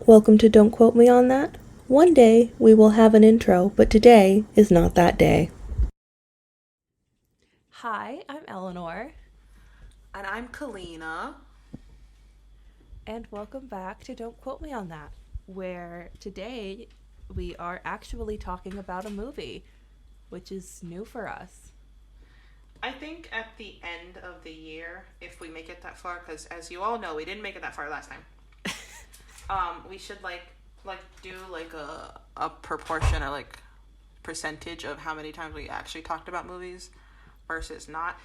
Welcome to Don't Quote Me on That. One day we will have an intro, but today is not that day. Hi, I'm Eleanor. And I'm Kalina. And welcome back to Don't Quote Me on That, where today we are actually talking about a movie, which is new for us. I think at the end of the year, if we make it that far, because as you all know, we didn't make it that far last time. We should do a proportion or percentage of how many times we actually talked about movies versus not,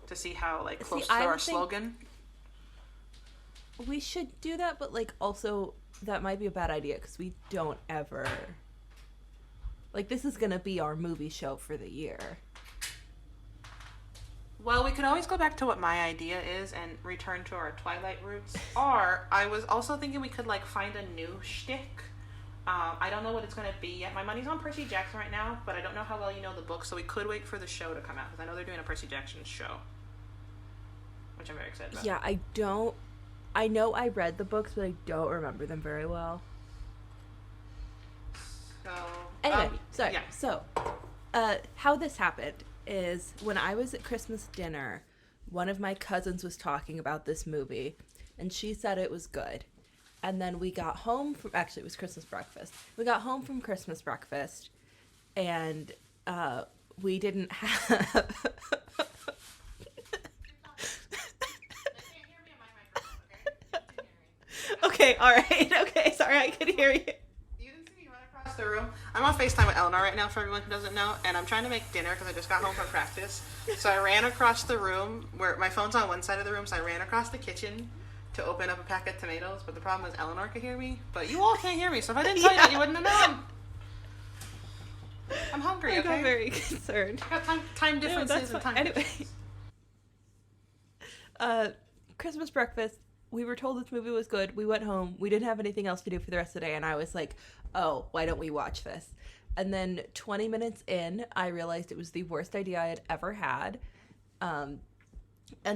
to see how close to our slogan. We should do that, but also that might be a bad idea because we don't ever this is gonna be our movie show for the year. Well, we can always go back to what my idea is and return to our Twilight roots. Or I was also thinking we could find a new shtick. I don't know what it's going to be yet. My money's on Percy Jackson right now, but I don't know how well you know the book, so we could wait for the show to come out, because I know they're doing a Percy Jackson show, which I'm very excited about. Yeah, I know I read the books, but I don't remember them very well. So anyway, sorry. Yeah. So, how this happened is when I was at Christmas dinner, one of my cousins was talking about this movie, and she said it was good. And then we got home from, actually it was Christmas breakfast. We got home from Christmas breakfast, and we didn't have... Okay, alright, okay, sorry, I could hear you. The room. I'm on FaceTime with Eleanor right now, for everyone who doesn't know, and I'm trying to make dinner because I just got home from practice. So I ran across the room, where my phone's on one side of the room, so I ran across the kitchen to open up a pack of tomatoes, but the problem is Eleanor could hear me, but you all can't hear me, so if I didn't tell you that, you wouldn't have known. I'm hungry, okay? I'm very concerned. I got time differences and time Anyway. Christmas breakfast. We were told this movie was good. We went home. We didn't have anything else to do for the rest of the day. And I was like, oh, why don't we watch this? And then 20 minutes in, I realized it was the worst idea I had ever had. And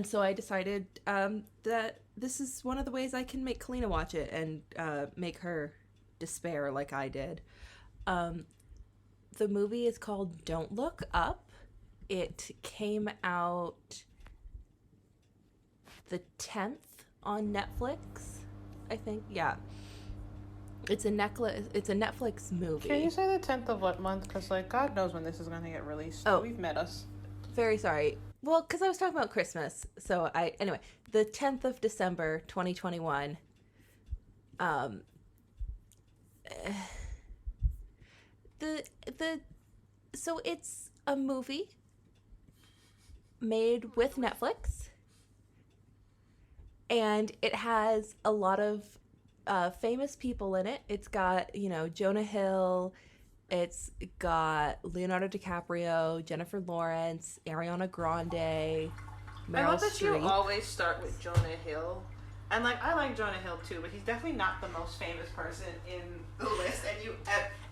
so I decided that this is one of the ways I can make Kalina watch it and make her despair like I did. The movie is called Don't Look Up. It came out the 10th on Netflix, I think. Yeah, it's a Netflix movie. Can you say the 10th of what month? Because God knows when this is going to get released. Oh, we've met us. Very sorry. Well, because I was talking about Christmas, so anyway, the 10th of December 2021. So it's a movie made with Netflix. And it has a lot of famous people in it. It's got, Jonah Hill. It's got Leonardo DiCaprio, Jennifer Lawrence, Ariana Grande, Meryl Streep. I love that you always start with Jonah Hill. And, I like Jonah Hill, too, but he's definitely not the most famous person in the list. And you,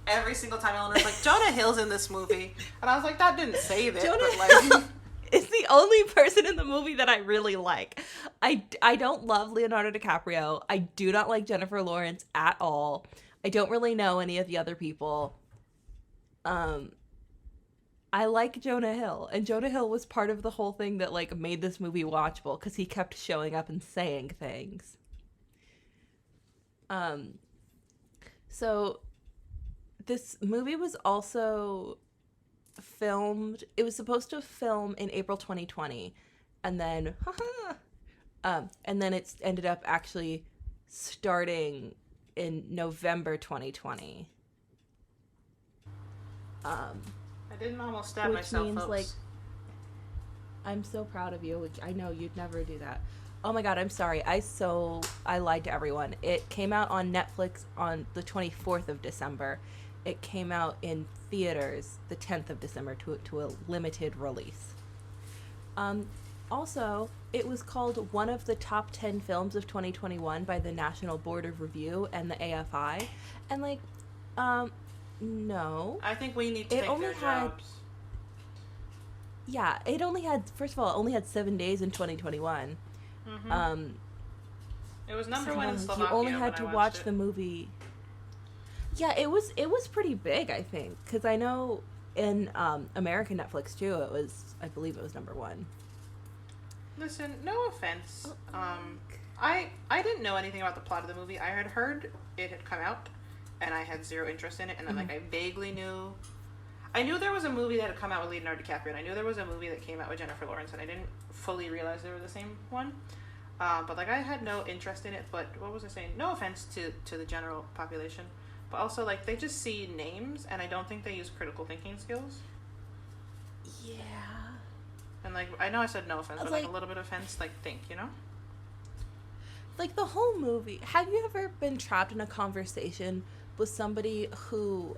every single time Eleanor's like, Jonah Hill's in this movie. And I was like, that didn't save it. But, is the only person in the movie that I really like. I don't love Leonardo DiCaprio. I do not like Jennifer Lawrence at all. I don't really know any of the other people. I like Jonah Hill, and Jonah Hill was part of the whole thing that made this movie watchable because he kept showing up and saying things. So this movie was also filmed. It was supposed to film in April 2020, and then it's ended up actually starting in November 2020. I didn't almost stab myself, means, folks. I'm so proud of you. I know you'd never do that. Oh my god, I'm sorry. I lied to everyone. It came out on Netflix on the 24th of December. It came out in theaters the 10th of December to a limited release. Also, it was called one of the top 10 films of 2021 by the National Board of Review and the AFI. And no. I think we need to take their jobs. Yeah, it only had 7 days in 2021. Mm-hmm. It was number one in Slovakia. You only had to watch the movie. Yeah, it was pretty big, I think, because I know in American Netflix too. I believe it was number one. Listen, no offense. I didn't know anything about the plot of the movie. I had heard it had come out, and I had zero interest in it. And then, I vaguely knew. I knew there was a movie that had come out with Leonardo DiCaprio, and I knew there was a movie that came out with Jennifer Lawrence, and I didn't fully realize they were the same one. But I had no interest in it. But what was I saying? No offense to the general population, but also they just see names, and I don't think they use critical thinking skills. Yeah. And I know I said no offense, but a little bit of offense, think, you know? The whole movie. Have you ever been trapped in a conversation with somebody who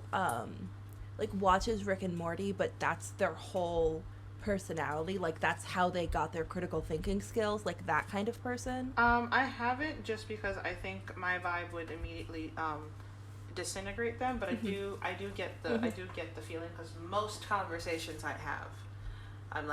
watches Rick and Morty, but that's their whole personality? That's how they got their critical thinking skills, that kind of person? I haven't, just because I think my vibe would immediately disintegrate them, but I do get the feeling, because most conversations I have, I'm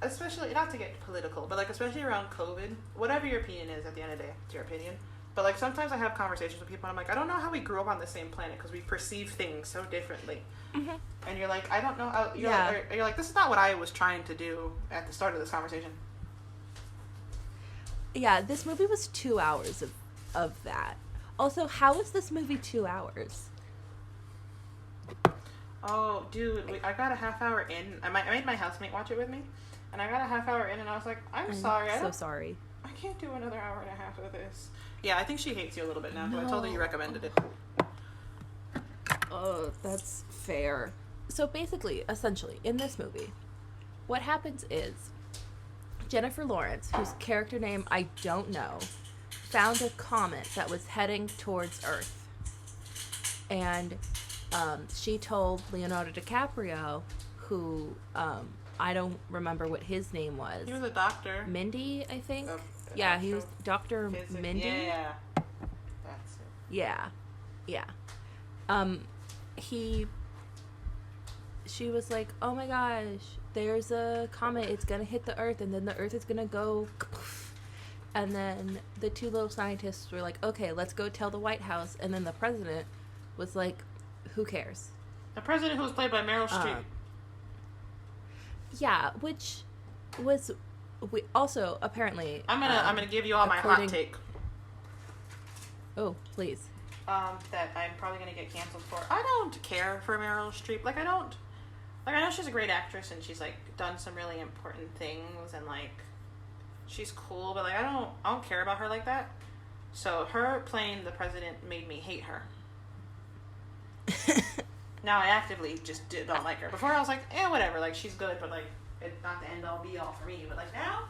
especially, not to get political, but especially around COVID, whatever your opinion is, at the end of the day, it's your opinion. But sometimes I have conversations with people, and I'm I don't know how we grew up on the same planet, because we perceive things so differently. Mm-hmm. And you're I don't know how, you're this is not what I was trying to do at the start of this conversation. Yeah, this movie was 2 hours of that. Also, how is this movie 2 hours? Oh, dude, I got a half hour in. I made my housemate watch it with me, and I got a half hour in, and I was I'm sorry. So sorry. I can't do another hour and a half of this. Yeah, I think she hates you a little bit now, because I told her you recommended it. Oh, that's fair. So basically, essentially, in this movie, what happens is Jennifer Lawrence, whose character name I don't know, found a comet that was heading towards Earth. And she told Leonardo DiCaprio, who I don't remember what his name was. He was a doctor. Mindy, I think. Yeah, he was Dr. Mindy. Yeah. That's it. Yeah. She was like, oh my gosh, there's a comet, it's gonna hit the Earth, and then the Earth is gonna go kapoof. And then the two little scientists were like, okay, let's go tell the White House. And then the president was like, who cares? The president, who was played by Meryl Streep. Yeah, which was also apparently. I'm gonna give you all my hot take. Oh, please. That I'm probably gonna get canceled for. I don't care for Meryl Streep. I know she's a great actress, and she's done some really important things, and she's cool, but I don't care about her like that. So her playing the president made me hate her. Now I actively just don't like her. Before I was whatever, she's good, but it's not the end all be all for me. But now,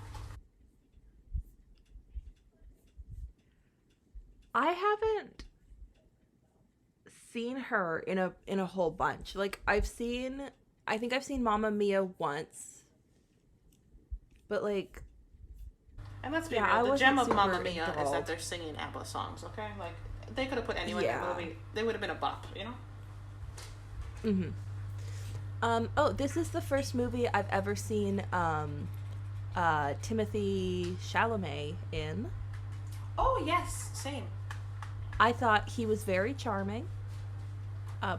I haven't seen her in a whole bunch. I think I've seen Mamma Mia once, but and let's be real, the gem of Mamma Mia is that they're singing ABBA songs. Okay, they could have put anyone in the movie, they would have been a bop, you know. Oh, this is the first movie I've ever seen Timothée Chalamet in. Oh, yes, same. I thought he was very charming.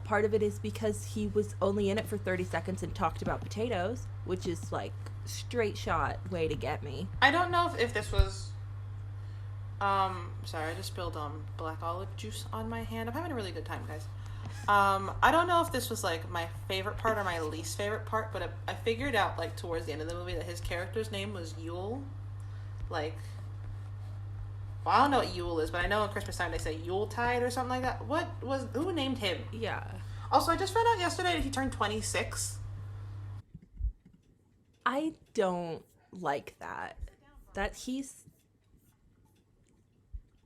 Part of it is because he was only in it for 30 seconds and talked about potatoes, which is straight shot way to get me. I don't know if this was sorry, I just spilled black olive juice on my hand. I'm having a really good time, guys. I don't know if this was my favorite part or my least favorite part, but I figured out towards the end of the movie that his character's name was Yule. Well, I don't know what Yule is, but I know at Christmas time they say Yuletide or something like that. Who named him? Yeah. Also, I just found out yesterday that he turned 26. I don't like that. That he's...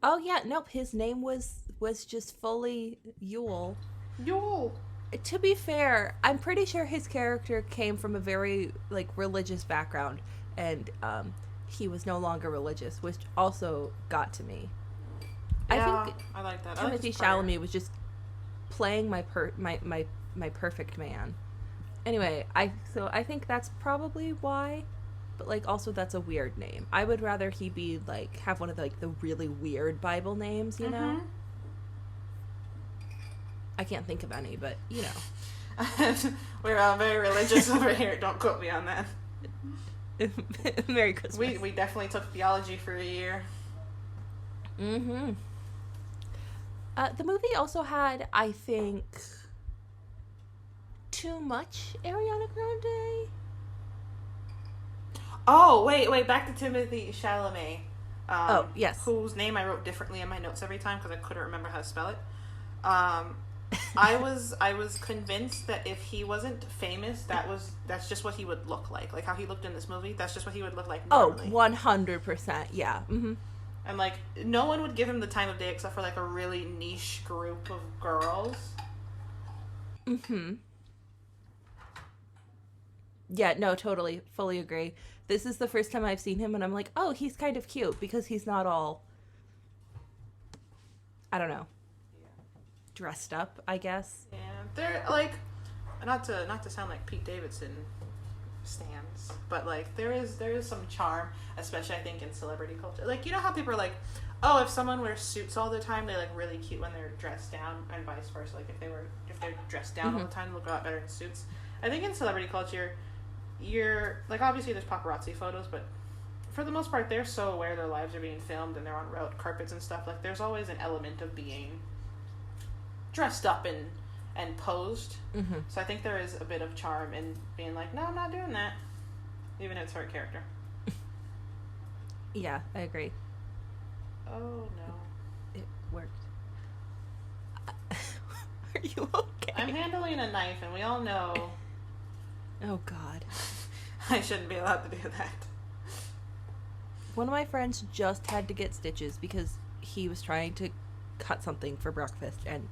Oh, yeah, nope, his name was just fully Yule. Yule. To be fair, I'm pretty sure his character came from a very, religious background, and, he was no longer religious, which also got to me. Yeah, I think I like that. Timothée Chalamet was just playing my perfect man. Anyway, I think that's probably why. but like also that's a weird name. I would rather he be like have one of the, like the really weird Bible names, you know. I can't think of any, but you know. We're very religious over here. Don't quote me on that. Merry Christmas. We definitely took theology for a year. Mm-hmm. The movie also had, I think, too much Ariana Grande. Oh, wait, back to Timothy Chalamet. Oh, yes. Whose name I wrote differently in my notes every time because I couldn't remember how to spell it. I was convinced that if he wasn't famous, that's just what he would look like how he looked in this movie. That's just what he would look like normally. 100%, yeah. Mm-hmm. And like no one would give him the time of day except for like a really niche group of girls. Mm-hmm. Yeah, no, totally, fully agree. This is the first time I've seen him, and I'm like, oh, he's kind of cute because he's not all, I don't know, dressed up, I guess. Yeah, they're like, not to sound like Pete Davidson stands, but like there is some charm, especially I think in celebrity culture. Like, you know how people are like, oh, if someone wears suits all the time, they look really cute when they're dressed down, and vice versa. Like if they're dressed down all the time, they look a lot better in suits. I think in celebrity culture, you're like, obviously there's paparazzi photos, but for the most part, they're so aware their lives are being filmed and they're on red carpets and stuff. Like there's always an element of being dressed up and posed. Mm-hmm. So I think there is a bit of charm in being like, no, I'm not doing that, even if it's her character. Yeah, I agree. Oh no, it worked. Are you okay? I'm handling a knife, and we all know. Oh God, I shouldn't be allowed to do that. One of my friends just had to get stitches because he was trying to cut something for breakfast and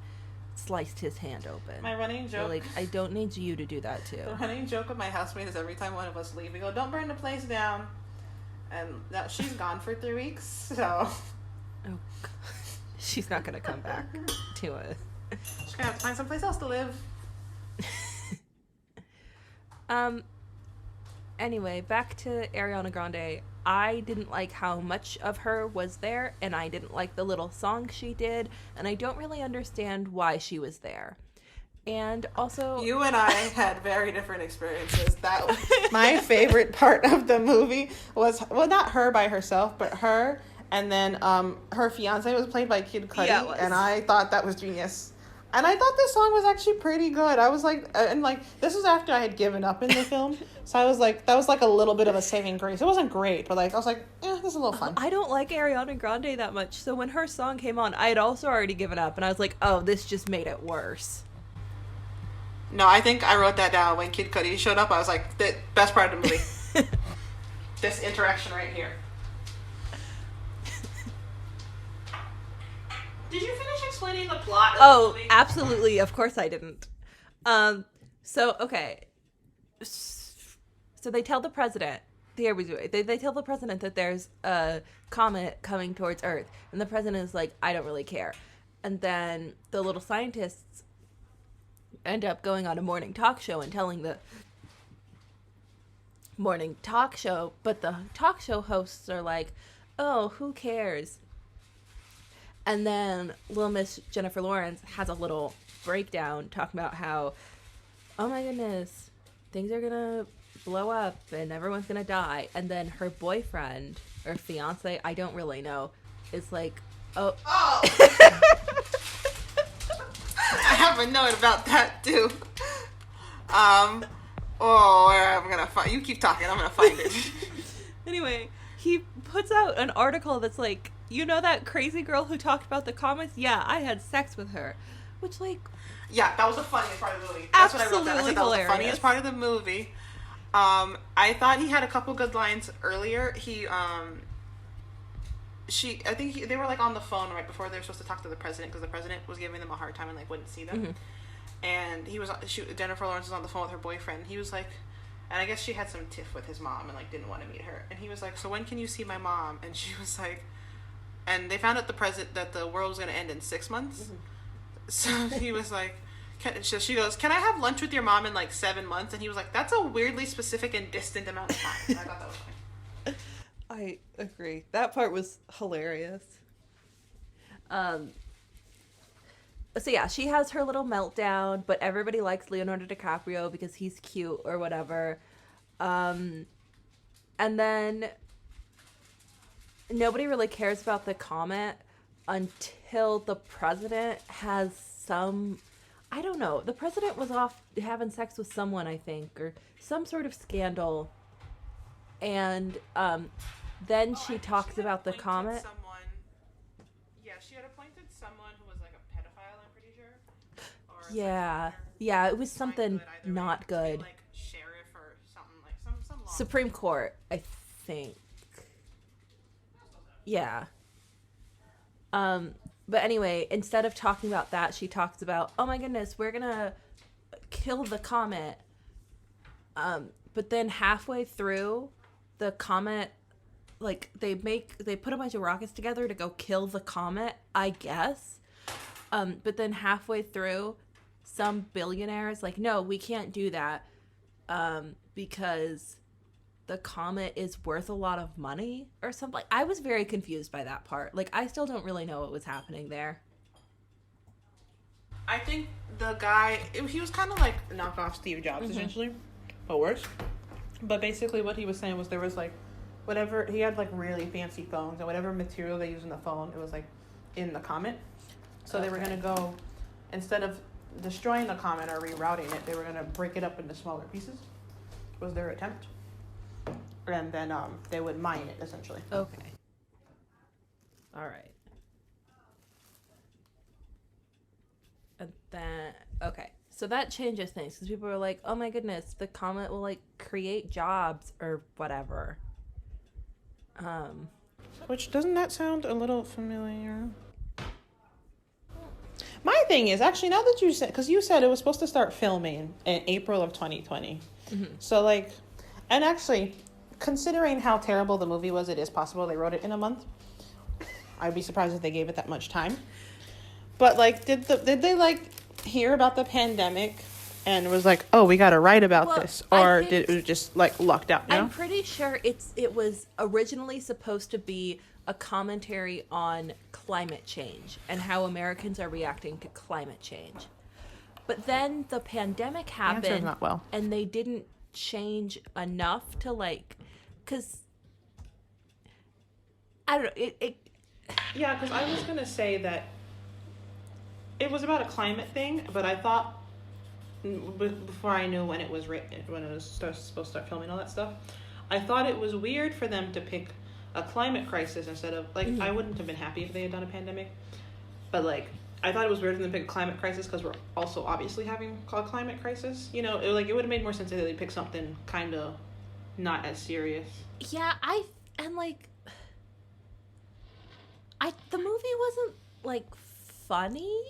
sliced his hand open. My running joke. So, like, I don't need you to do that too. The running joke with my housemate is every time one of us leave, we go, "Don't burn the place down." And now she's gone for 3 weeks, so. Oh, God. She's not gonna come back to it. She's gonna have to find someplace else to live. Anyway, back to Ariana Grande. I didn't like how much of her was there, and I didn't like the little song she did, and I don't really understand why she was there. And also, you and I had very different experiences. That my favorite part of the movie was, well, not her by herself, but her, and then her fiance was played by Kid Cudi, yeah, and I thought that was genius. And I thought this song was actually pretty good. I was like, and like, this was after I had given up in the film. So I was like, that was like a little bit of a saving grace. It wasn't great, but like, I was like, yeah, this is a little fun. I don't like Ariana Grande that much. So when her song came on, I had also already given up. And I was like, oh, this just made it worse. No, I think I wrote that down when Kid Cudi showed up. I was like, the best part of the movie. This interaction right here. Did you finish explaining the plot of the movie? Absolutely. Of course I didn't. So, okay. So they tell the president, they tell the president that there's a comet coming towards Earth. And the president is like, I don't really care. And then the little scientists end up going on a morning talk show and telling the morning talk show. But the talk show hosts are like, oh, who cares? And then Little Miss Jennifer Lawrence has a little breakdown talking about how, oh my goodness, things are going to blow up and everyone's going to die. And then her boyfriend or fiance, I don't really know, is like, oh. I have a note about that too. I'm going to find, you keep talking, I'm going to find it. Anyway, he puts out an article that's like, you know that crazy girl who talked about the comets? Yeah, I had sex with her. Which, like... Yeah, that was the funniest part of the movie. That's what I wrote down. I said that was the funniest part of the movie. I thought he had a couple good lines earlier. They were, like, on the phone right before they were supposed to talk to the president, because the president was giving them a hard time and, like, wouldn't see them. Mm-hmm. And Jennifer Lawrence was on the phone with her boyfriend. He was like... And I guess she had some tiff with his mom and, like, didn't want to meet her. And he was like, so when can you see my mom? And she was like... And they found out that the world was going to end in 6 months. Mm-hmm. So he was like... she goes, can I have lunch with your mom in, like, 7 months? And he was like, that's a weirdly specific and distant amount of time. And I thought that was funny. I agree. That part was hilarious. So yeah, she has her little meltdown, but everybody likes Leonardo DiCaprio because he's cute or whatever. And then nobody really cares about the comet until the president has some, I don't know, the president was off having sex with someone, I think, or some sort of scandal. And then she talks about the comet. She had appointed someone who was like a pedophile, I'm pretty sure. Or Yeah, it was something not good. Like sheriff or something, like some law. Supreme Court, I think. Yeah. But anyway, instead of talking about that, she talks about, oh my goodness, we're gonna kill the comet. But then halfway through, the comet, like, they put a bunch of rockets together to go kill the comet, I guess. But then halfway through, some billionaire is like, no, we can't do that, because the comet is worth a lot of money or something. I was very confused by that part. Like, I still don't really know what was happening there. I think the guy, he was kind of like knockoff Steve Jobs, essentially, but worse. But basically what he was saying was there was like, whatever, he had like really fancy phones, and whatever material they used in the phone, it was like in the comet. So they were going to go, instead of destroying the comet or rerouting it, they were going to break it up into smaller pieces, was their attempt. And then they would mine it, essentially. Okay. All right. And then, okay. So that changes things, because people are like, oh my goodness, the comet will, like, create jobs or whatever. Which, doesn't that sound a little familiar? My thing is, actually, now that you said, because you said it was supposed to start filming in April of 2020. So, like, and actually, considering how terrible the movie was, it is possible they wrote it in a month. I'd be surprised if they gave it that much time. But, like, did they, like, hear about the pandemic and was like, oh, we got to write about this? Or did it just, like, lucked out, you know? I'm pretty sure it was originally supposed to be a commentary on climate change and how Americans are reacting to climate change. But then the pandemic happened, not well. And they didn't change enough to, like, because, I don't know, Yeah, because I was going to say that it was about a climate thing, but I thought, before I knew when it was written, when it was supposed to start filming all that stuff, I thought it was weird for them to pick a climate crisis instead of, like, I wouldn't have been happy if they had done a pandemic, but, like, I thought it was weird for them to pick a climate crisis because we're also obviously having a climate crisis. You know, it would have made more sense if they picked something kind of not as serious. Yeah, the movie wasn't, like, funny.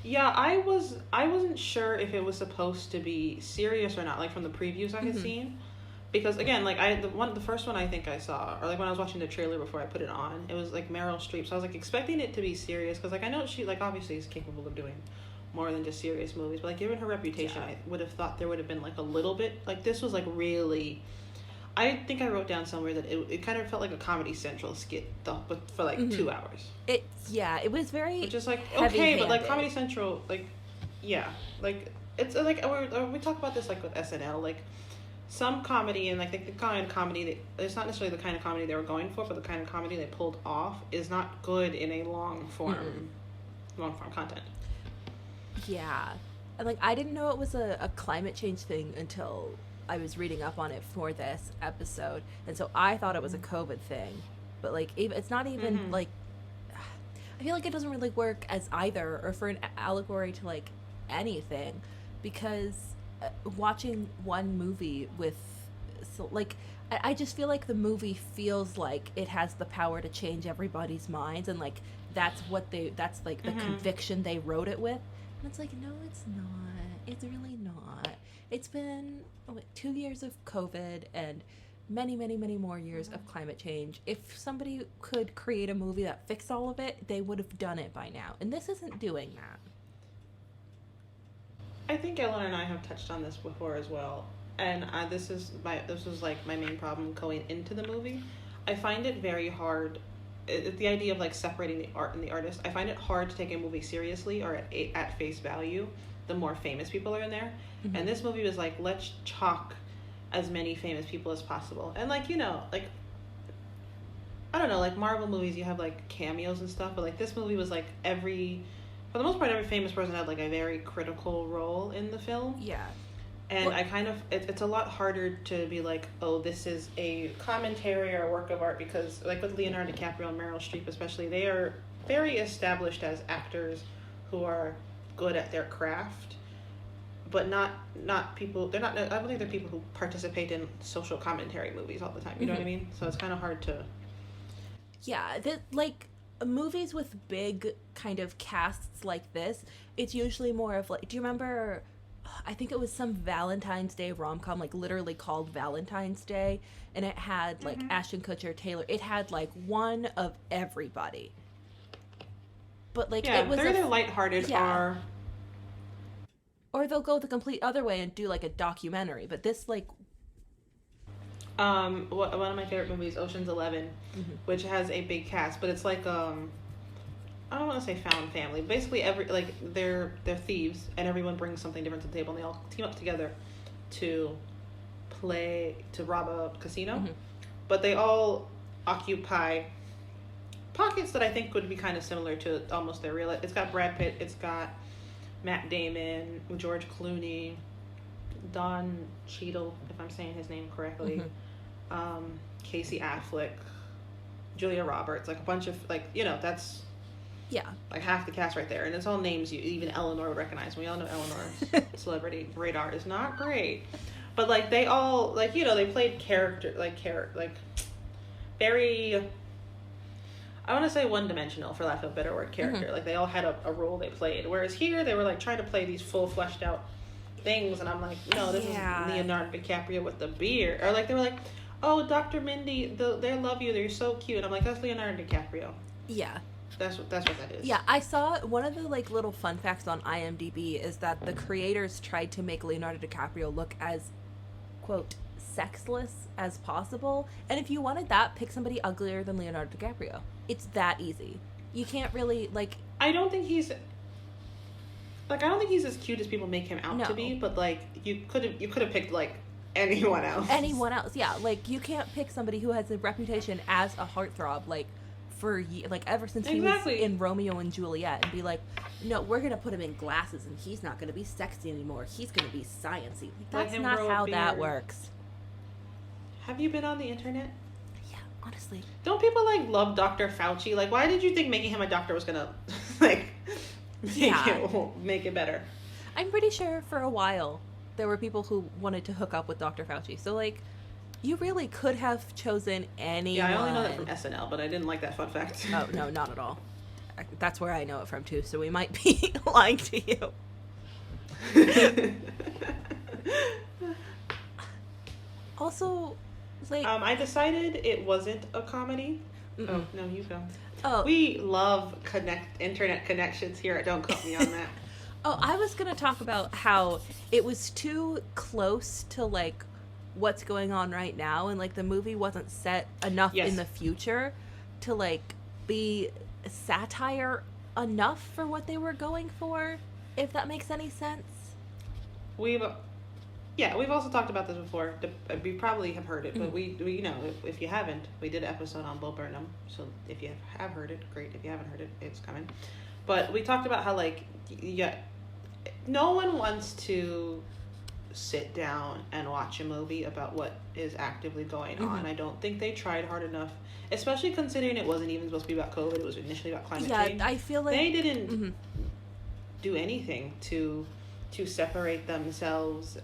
Yeah, I wasn't sure if it was supposed to be serious or not, like, from the previews I had seen. Because, again, like, the first one I think I saw, or, like, when I was watching the trailer before I put it on, it was, like, Meryl Streep. So I was, like, expecting it to be serious. Because, like, I know she, like, obviously is capable of doing more than just serious movies. But, like, given her reputation, I would have thought there would have been, like, a little bit. Like, this was, like, really... I think I wrote down somewhere that it kind of felt like a Comedy Central skit, though, but for, like, 2 hours. It was very... Which is, like, okay, but, like, Comedy Central, like, yeah. Like, it's, like, we talk about this, like, with SNL, like... Some comedy, and like the kind of comedy it's not necessarily the kind of comedy they were going for, but the kind of comedy they pulled off is not good in a long form content. Yeah, and like I didn't know it was a climate change thing until I was reading up on it for this episode, and so I thought it was a COVID thing, but like it's not even like I feel like it doesn't really work as either or for an allegory to like anything, because watching one movie with I just feel like the movie feels like it has the power to change everybody's minds, and like that's like the conviction they wrote it with, and it's like, no, it's not, it's really not. It's been 2 years of COVID and many more years of climate change. If somebody could create a movie that fixed all of it, they would have done it by now, and this isn't doing that. I think Ellen and I have touched on this before as well. and this was like my main problem going into the movie. I find it very hard. The idea of like separating the art and the artist. I find it hard to take a movie seriously or at face value. The more famous people are in there, and this movie was like, let's chalk as many famous people as possible, and like, you know, like, I don't know, like Marvel movies, you have like cameos and stuff, but like this movie was like for the most part, every famous person had like a very critical role in the film. Yeah. And I kind of, it's a lot harder to be like, oh, this is a commentary or a work of art, because like with Leonardo DiCaprio and Meryl Streep especially, they are very established as actors who are good at their craft, but not people, they're not, I don't think they're people who participate in social commentary movies all the time, you know what I mean? So it's kind of hard to... Yeah, like movies with big kind of casts like this, it's usually more of like, do you remember, I think it was some Valentine's Day rom-com, like literally called Valentine's Day, and it had like Ashton Kutcher, Taylor, it had like one of everybody. But like, yeah, it was they're either lighthearted or they'll go the complete other way and do like a documentary, but this like... one of my favorite movies, Ocean's 11, which has a big cast, but it's like I don't want to say found family. Basically, they're thieves, and everyone brings something different to the table, and they all team up together to rob a casino. But they all occupy pockets that I think would be kind of similar to almost their real. It's got Brad Pitt, it's got Matt Damon, George Clooney, Don Cheadle, if I'm saying his name correctly, Casey Affleck, Julia Roberts, like a bunch of, like, you know, that's like half the cast right there, and it's all names you even Eleanor would recognize. We all know Eleanor's celebrity radar is not great, but like they all, like, you know, they played very, I want to say one-dimensional, for lack of a better word, character. Like they all had a role they played, whereas here they were like trying to play these full fleshed out things, and I'm like, no, this is Leonardo DiCaprio with the beard. Or like they were like, oh, Dr. Mindy, they love you, they're so cute. And I'm like, that's Leonardo DiCaprio. Yeah. That's what that is. Yeah, I saw one of the like little fun facts on IMDb is that the creators tried to make Leonardo DiCaprio look as, quote, sexless as possible. And if you wanted that, pick somebody uglier than Leonardo DiCaprio. It's that easy. You can't really, like... I don't think he's as cute as people make him out to be, but like you could have picked like anyone else. Anyone else, yeah. Like you can't pick somebody who has a reputation as a heartthrob, like for like ever since he was in Romeo and Juliet, and be like, no, we're gonna put him in glasses, and he's not gonna be sexy anymore. He's gonna be sciencey. Like, that's not how that works. Have you been on the internet? Yeah, honestly. Don't people like love Dr. Fauci? Like, why did you think making him a doctor was gonna like make it better? I'm pretty sure for a while there were people who wanted to hook up with Dr. Fauci. So like, you really could have chosen anyone. Yeah, I only know that from SNL, but I didn't like that fun fact. Oh no, not at all. That's where I know it from too. So we might be lying to you. Also, like, I decided it wasn't a comedy. Oh no, you go. Oh, we love internet connections here at Don't Quote Me on That. Oh, I was gonna talk about how it was too close to like what's going on right now, and like the movie wasn't set enough in the future to like be satire enough for what they were going for, if that makes any sense. We've also talked about this before. We probably have heard it, but we you know, if you haven't, we did an episode on Bo Burnham, so if you have heard it, great. If you haven't heard it, it's coming. But we talked about how like no one wants to sit down and watch a movie about what is actively going on. I don't think they tried hard enough, especially considering it wasn't even supposed to be about COVID. It was initially about climate change. Yeah, I feel like they didn't do anything to separate themselves,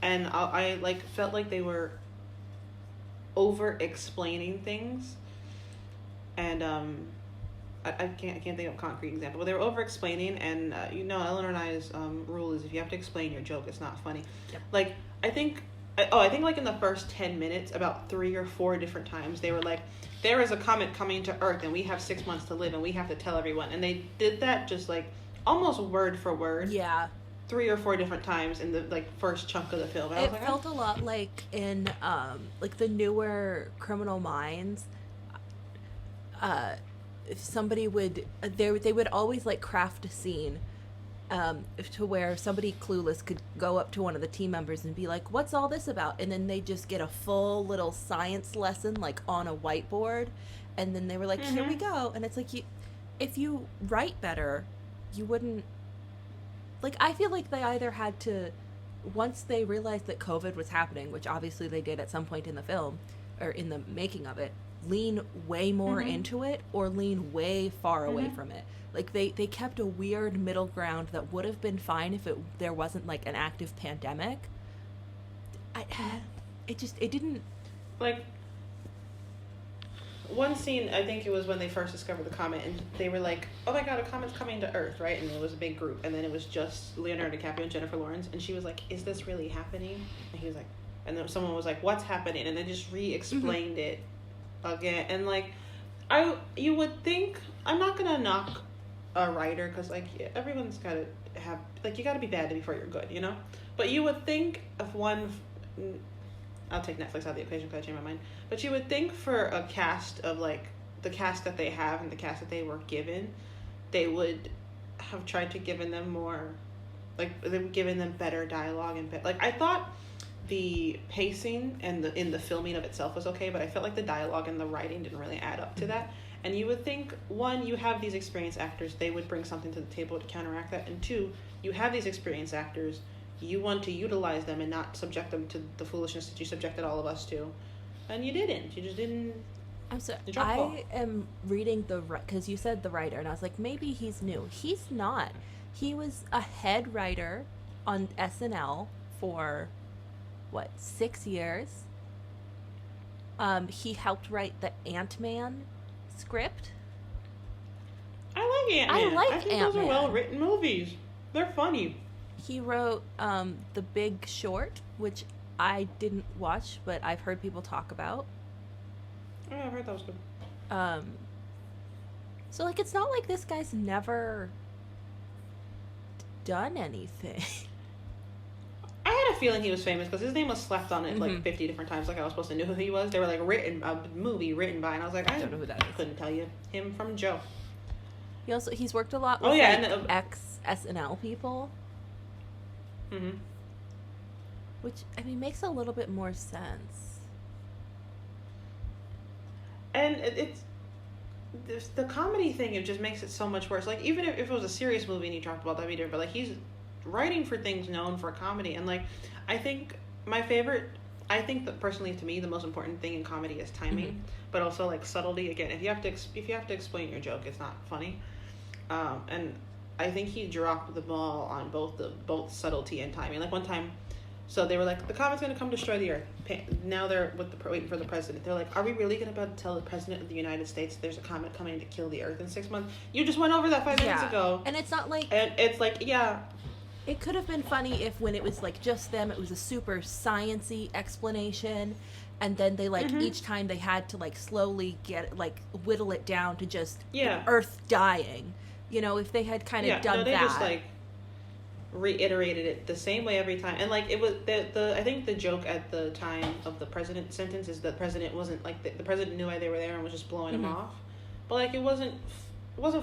and I like felt like they were over explaining things, and I can't think of a concrete example, but they were over explaining, and you know, Eleanor and I's rule is if you have to explain your joke, it's not funny. Yep. Like I think like in the first 10 minutes, about 3 or 4 different times they were like, there is a comet coming to Earth and we have 6 months to live and we have to tell everyone, and they did that just like almost word for word. Yeah. 3 or 4 different times in the like first chunk of the film. It felt a lot like in like the newer Criminal Minds. If somebody would they would always like craft a scene to where somebody clueless could go up to one of the team members and be like, "What's all this about?" And then they just get a full little science lesson like on a whiteboard, and then they were like, "Here we go." And it's like, if you write better, you wouldn't. Like, I feel like they either had to, once they realized that COVID was happening, which obviously they did at some point in the film or in the making of it, lean way more into it or lean way far away from it. Like, they kept a weird middle ground that would have been fine if there wasn't, like, an active pandemic. It didn't... Like, one scene, I think it was when they first discovered the comet, and they were like, oh my god, a comet's coming to Earth, right? And it was a big group, and then it was just Leonardo DiCaprio and Jennifer Lawrence, and she was like, is this really happening? And he was like, and then someone was like, what's happening? And they just re-explained it again. And, like, you would think, I'm not gonna knock a writer, because like everyone's gotta have, like, you gotta be bad before you're good, you know? But you would think if one, I'll take Netflix out of the equation because I changed my mind, but you would think for a cast of like the cast that they have and the cast that they were given, they would have tried to given them more, like they've given them better dialogue and like I thought the pacing and in the filming of itself was okay, but I felt like the dialogue and the writing didn't really add up to that. And you would think, one, you have these experienced actors, they would bring something to the table to counteract that, and two, you have these experienced actors, you want to utilize them and not subject them to the foolishness that you subjected all of us to, and you didn't. You just didn't. I'm sorry. I am reading because you said the writer, and I was like, maybe he's new. He's not. He was a head writer on SNL for 6 years. He helped write the Ant-Man script. I like Ant-Man. I think Ant-Man. Those are well-written movies. They're funny. He wrote The Big Short, which I didn't watch, but I've heard people talk about. Oh, yeah, I've heard that was good. So, like, it's not like this guy's never done anything. I had a feeling he was famous because his name was slapped on it like 50 different times. Like I was supposed to know who he was. They were like a movie written by, and I was like, I don't know who that is. Couldn't tell you him from Joe. He's worked a lot with ex-SNL people. Which, I mean, makes a little bit more sense. And it's the comedy thing, it just makes it so much worse. Like, even if it was a serious movie and he talked about that, but like, he's writing for things known for comedy. And like, I think that personally, to me, the most important thing in comedy is timing, but also like subtlety. Again, if you have to explain your joke, it's not funny. And I think he dropped the ball on both subtlety and timing. Like one time, so they were like, the comet's going to come destroy the Earth. Now they're waiting for the president. They're like, are we really going to be able to tell the president of the United States there's a comet coming to kill the Earth in 6 months? You just went over that 5 minutes ago. And it's not like... And it's like, yeah. It could have been funny if when it was like just them, it was a super science-y explanation. And then they like, each time they had to like slowly whittle it down to just Earth dying. You know, if they had kind of done they that. Just like reiterated it the same way every time. And like it was I think the joke at the time of the president sentence is the president wasn't like the president knew why they were there and was just blowing him off. But like it wasn't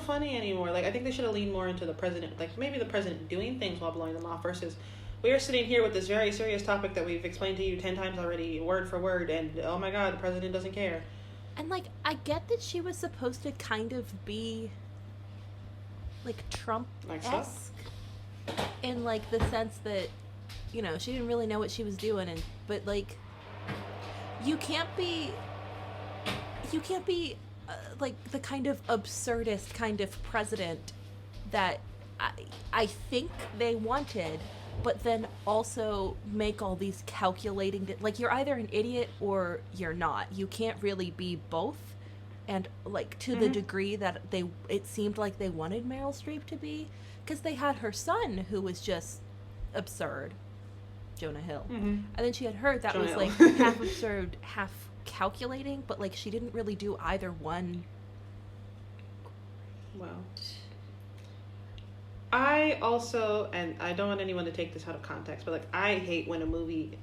funny anymore. Like I think they should have leaned more into the president, like maybe the president doing things while blowing them off versus we are sitting here with this very serious topic that we've explained to you 10 times already, word for word, and oh my god, the president doesn't care. And like I get that she was supposed to kind of be like Trump-esque in like the sense that, you know, she didn't really know what she was doing, but like you can't be like the kind of absurdist kind of president that I think they wanted, but then also make all these calculating like you're either an idiot or you're not. You can't really be both. And like to the degree that it seemed like they wanted Meryl Streep to be, because they had her son who was just absurd, Jonah Hill, and then she had her that was like half absurd, half calculating, but like she didn't really do either one. Well, I also, and I don't want anyone to take this out of context, but like I hate when a movie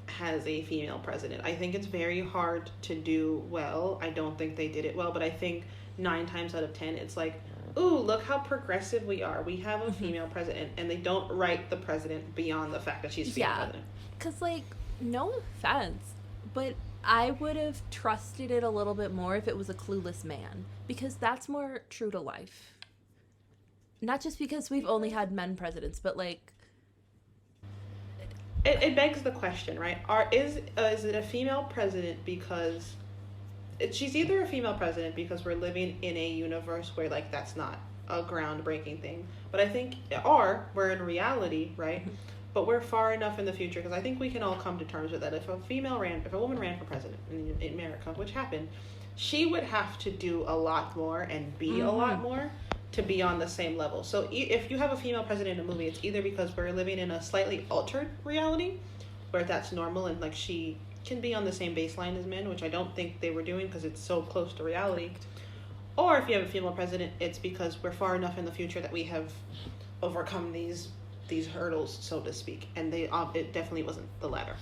has a female president. I think it's very hard to do well. I don't think they did it well, but I think 9 times out of 10 it's like, ooh, look how progressive we are. We have a female president, and they don't write the president beyond the fact that she's female president. Because, like, no offense, but I would have trusted it a little bit more if it was a clueless man, because that's more true to life. Not just because we've only had men presidents, but, like... It begs the question, right? Is it a female president because... she's either a female president because we're living in a universe where, like, that's not a groundbreaking thing. But I think... Or we're in reality, right? But we're far enough in the future, because I think we can all come to terms with that. If a woman ran for president in America, which happened, she would have to do a lot more and be a lot more to be on the same level. So if you have a female president in a movie, it's either because we're living in a slightly altered reality, where that's normal and, like, she can be on the same baseline as men, which I don't think they were doing because it's so close to reality. Or if you have a female president, it's because we're far enough in the future that we have overcome these hurdles, so to speak, and it definitely wasn't the latter.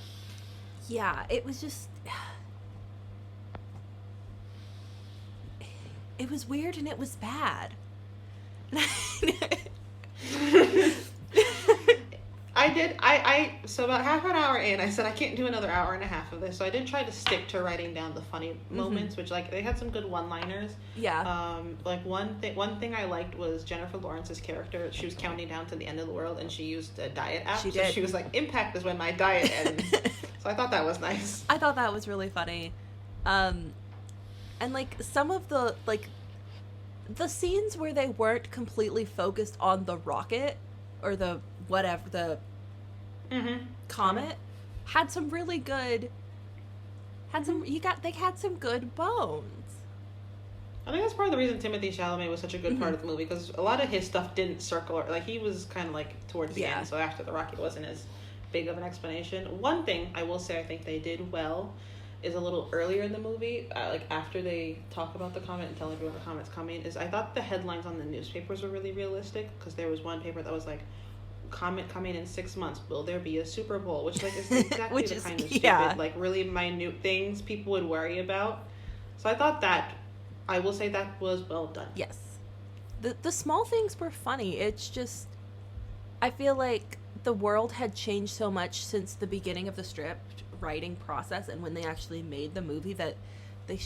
Yeah, it was just... It was weird and it was bad. So about half an hour in, I said I can't do another hour and a half of this, so I did try to stick to writing down the funny moments, which, like, they had some good one-liners. Yeah. Like, one thing I liked was Jennifer Lawrence's character. She was counting down to the end of the world, and she used a diet app. She did. So she was like, impact is when my diet ends. So I thought that was nice. I thought that was really funny. And, like, some of the, like, the scenes where they weren't completely focused on the rocket or the whatever, the comet, had some really good, they had some good bones. I think that's part of the reason Timothée Chalamet was such a good part of the movie, because a lot of his stuff didn't circle, like, he was kind of like towards the end, so after the rocket wasn't as big of an explanation. One thing I will say I think they did well is a little earlier in the movie, like after they talk about the comet and tell everyone the comet's coming, is I thought the headlines on the newspapers were really realistic, because there was one paper that was like, comet coming in 6 months, will there be a Super Bowl, which, like, is exactly the kind of stupid, like, really minute things people would worry about. So I thought that, I will say that was well done. Yes. The small things were funny. It's just, I feel like the world had changed so much since the beginning of the script writing process and when they actually made the movie that they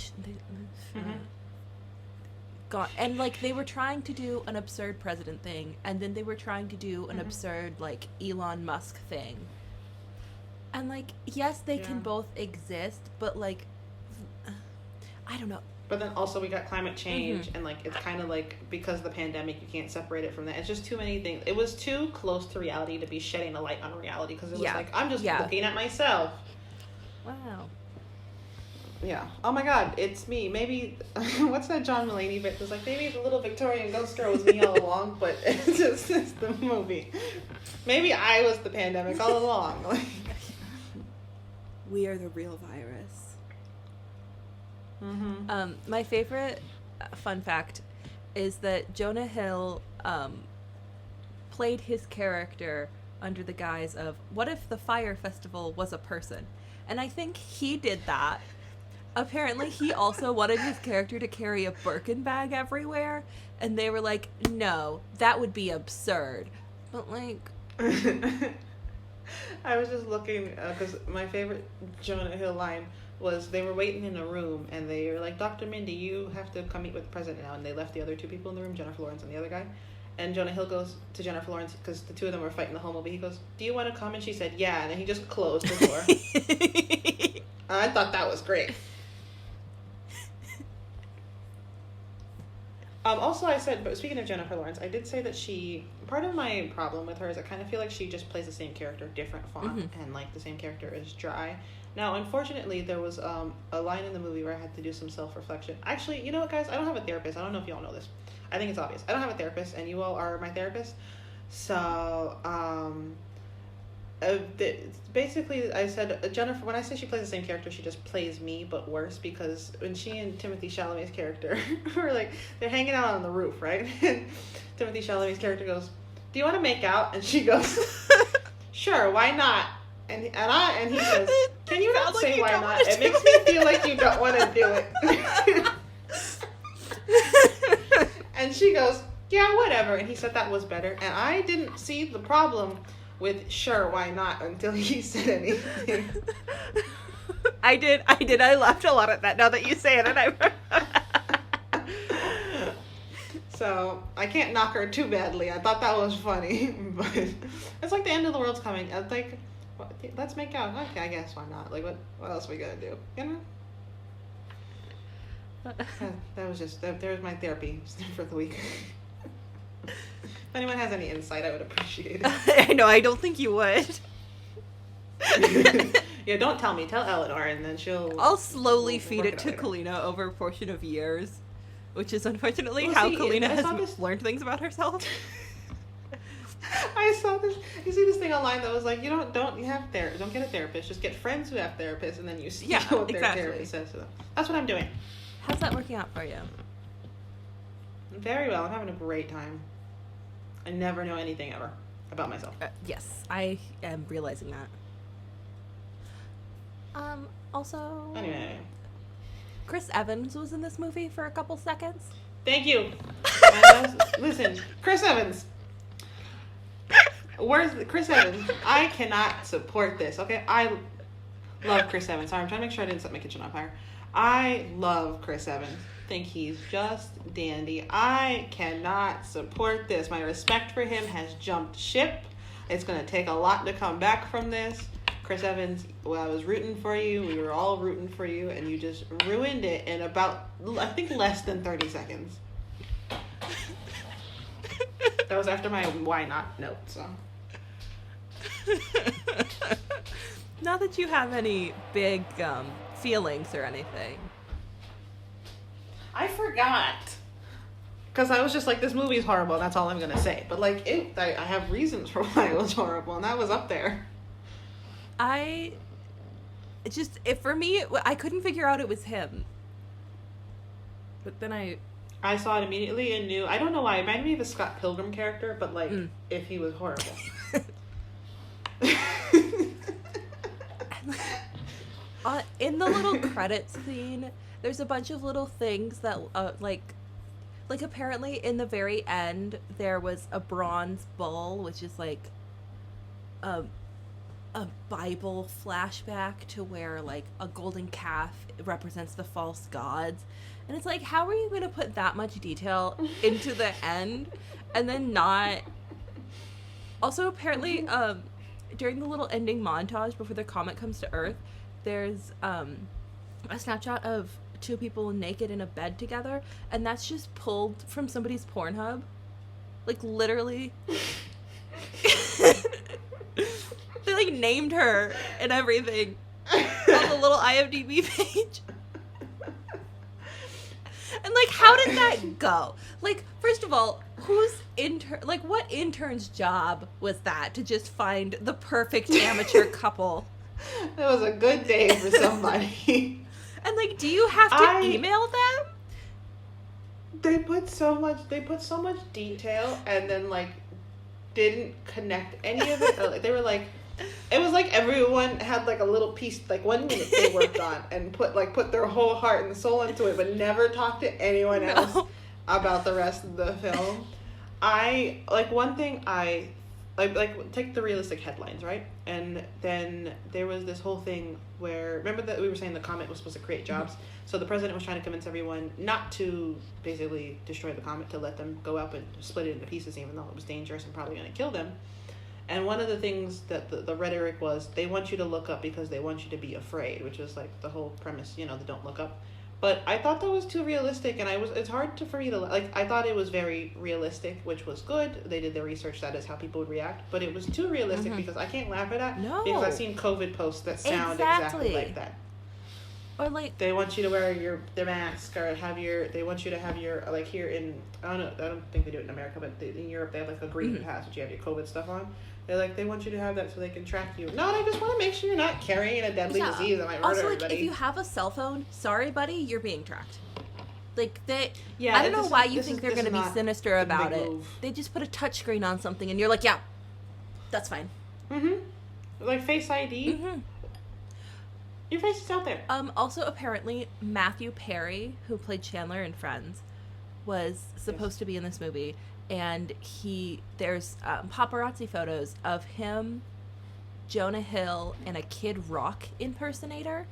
got, and, like, they were trying to do an absurd president thing, and then they were trying to do an absurd, like, Elon Musk thing. And, like, yes, they can both exist, but, like, I don't know. But then also we got climate change, and, like, it's kind of like, because of the pandemic, you can't separate it from that. It's just too many things. It was too close to reality to be shedding a light on reality, because it was like, I'm just looking at myself. Wow. Yeah. Oh my God, it's me. Maybe, what's that John Mulaney bit? It was like, maybe the little Victorian ghost girl was me all along, but it's the movie. Maybe I was the pandemic all along. Like, we are the real virus. My favorite fun fact is that Jonah Hill played his character under the guise of, what if the Fire Festival was a person? And I think he did that. Apparently, he also wanted his character to carry a Birkin bag everywhere, and they were like, no, that would be absurd. But, like... I was just looking, because my favorite Jonah Hill line was, they were waiting in a room, and they were like, Dr. Mindy, you have to come meet with the president now, and they left the other 2 people in the room, Jennifer Lawrence and the other guy. And Jonah Hill goes to Jennifer Lawrence, because the 2 of them were fighting the whole movie. He goes, do you want to come? And she said, yeah. And then he just closed the door. I thought that was great. Also, I said, but speaking of Jennifer Lawrence, I did say that part of my problem with her is I kind of feel like she just plays the same character, different font, and, like, the same character is dry. Now, unfortunately, there was a line in the movie where I had to do some self-reflection. Actually, you know what, guys? I don't have a therapist. I don't know if you all know this. I think it's obvious. I don't have a therapist, and you all are my therapist. So, basically, I said, Jennifer, when I say she plays the same character, she just plays me, but worse, because when she and Timothée Chalamet's character were, like, they're hanging out on the roof, right? And Timothée Chalamet's character goes, do you want to make out? And she goes, sure, why not? And he says, can you not say why not? It makes me feel like you don't want to do it. And she goes, yeah, whatever. And he said that was better. And I didn't see the problem with sure, why not until he said anything. I did. I laughed a lot at that now that you say it. And So I can't knock her too badly. I thought that was funny. But it's like the end of the world's coming. It's like, let's make out. Okay, I guess why not? Like, what else are we gonna do? You know? That was just, there's my therapy for the week. If anyone has any insight, I would appreciate it. I know, I don't think you would. Yeah, don't tell me. Tell Eleanor, and then I'll slowly feed it to Kalina over a portion of years, which is unfortunately how Kalina has learned things about herself. I saw this. You see this thing online that was like, you don't have therapist. Don't get a therapist. Just get friends who have therapists, and then you see what their therapist says to them. That's what I'm doing. How's that working out for you? Very well. I'm having a great time. I never know anything ever about myself. Yes, I am realizing that. Also... Anyway. Chris Evans was in this movie for a couple seconds. Thank you. Listen, Chris Evans. Where's Chris Evans? I cannot support this, okay? I love Chris Evans. Sorry, I'm trying to make sure I didn't set my kitchen on fire. I love Chris Evans. Think he's just dandy. I cannot support this. My respect for him has jumped ship. It's going to take a lot to come back from this. Chris Evans, well, I was rooting for you. We were all rooting for you, and you just ruined it in about, I think, less than 30 seconds. That was after my why not note, so. Not that you have any big feelings or anything. I forgot. Because I was just like, this movie's horrible, and that's all I'm going to say. But, like, I have reasons for why it was horrible, and that was up there. For me, I couldn't figure out it was him. But then I saw it immediately and knew, I don't know why, it reminded me of a Scott Pilgrim character, but, like, if he was horrible. In the little credits scene, there's a bunch of little things that, like apparently in the very end, there was a bronze bull, which is like a Bible flashback to where like a golden calf represents the false gods. And it's like, how are you going to put that much detail into the end and then not... Also, apparently, during the little ending montage before the comet comes to Earth, there's a snapshot of two people naked in a bed together, and that's just pulled from somebody's Pornhub. Like, literally. They, like, named her and everything on the little IMDb page. And, like, how did that go? Like, first of all, what intern's job was that to just find the perfect amateur couple? It was a good day for somebody. And, like, do you have to email them? They put so much detail and then, like, didn't connect any of it. Like, they were like, it was like everyone had like a little piece, like 1 minute they worked on and put their whole heart and soul into it, but never talked to anyone else about the rest of the film. Take the realistic headlines, right? And then there was this whole thing where, remember that we were saying the comet was supposed to create jobs? Mm-hmm. So the president was trying to convince everyone not to basically destroy the comet, to let them go up and split it into pieces, even though it was dangerous and probably going to kill them. And one of the things that the rhetoric was, they want you to look up because they want you to be afraid, which was like the whole premise, the don't look up. But I thought that was too realistic, and it's hard for me to, like, I thought it was very realistic, which was good. They did their research, that is how people would react. But it was too realistic because I can't laugh at that. No. Because I've seen COVID posts that sound exactly like that. Or like... They want you to wear the mask, or they want you to have your, like here in, I don't think they do it in America, but in Europe they have like a green pass, which you have your COVID stuff on. They want you to have that so they can track you. No, I just want to make sure you're not carrying a deadly disease that might murder everybody. If you have a cell phone, sorry, buddy, you're being tracked. Like, I don't know this why is- you this think is- they're this going to is be not sinister the about big it. move. They just put a touchscreen on something, and you're like, yeah, that's fine. Like Face ID. Your face is out there. Also, apparently, Matthew Perry, who played Chandler in Friends, was supposed to be in this movie, and there's paparazzi photos of him, Jonah Hill, and a Kid Rock impersonator.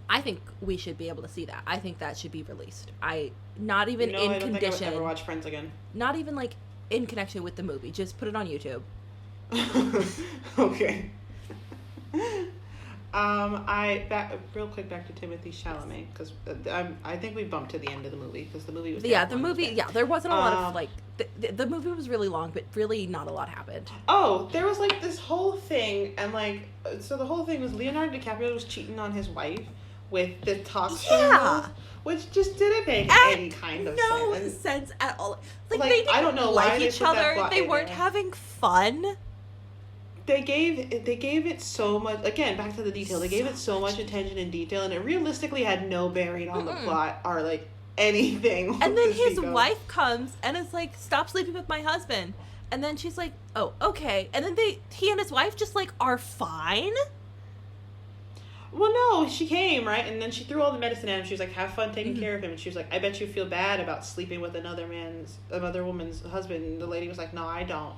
I think we should be able to see that. I think that should be released. Not even in I don't condition. think I would ever watch Friends again. Not even like in connection with the movie. Just put it on YouTube. Okay. Real quick back to Timothy Chalamet, because I think we bumped to the end of the movie because the movie was there wasn't a lot of like the movie was really long, but really not a lot happened. Oh, there was like this whole thing, and like so the whole thing was Leonardo DiCaprio was cheating on his wife with the talk show host, which just didn't make any kind of sense at all. Like Like, they didn't I don't know why like they each put that other. plot They in weren't there. having fun. They gave it so much, again, back to the detail, they gave it so much attention and detail, and it realistically had no bearing on the plot or like anything. And then to his speak of. wife comes and is like, "Stop sleeping with my husband." And then she's like, "Oh, okay." And then he and his wife just like are fine. Well, no, she came, right? And then she threw all the medicine at him. She was like, have fun taking care of him. And she was like, I bet you feel bad about sleeping with another woman's husband. And the lady was like, no, I don't.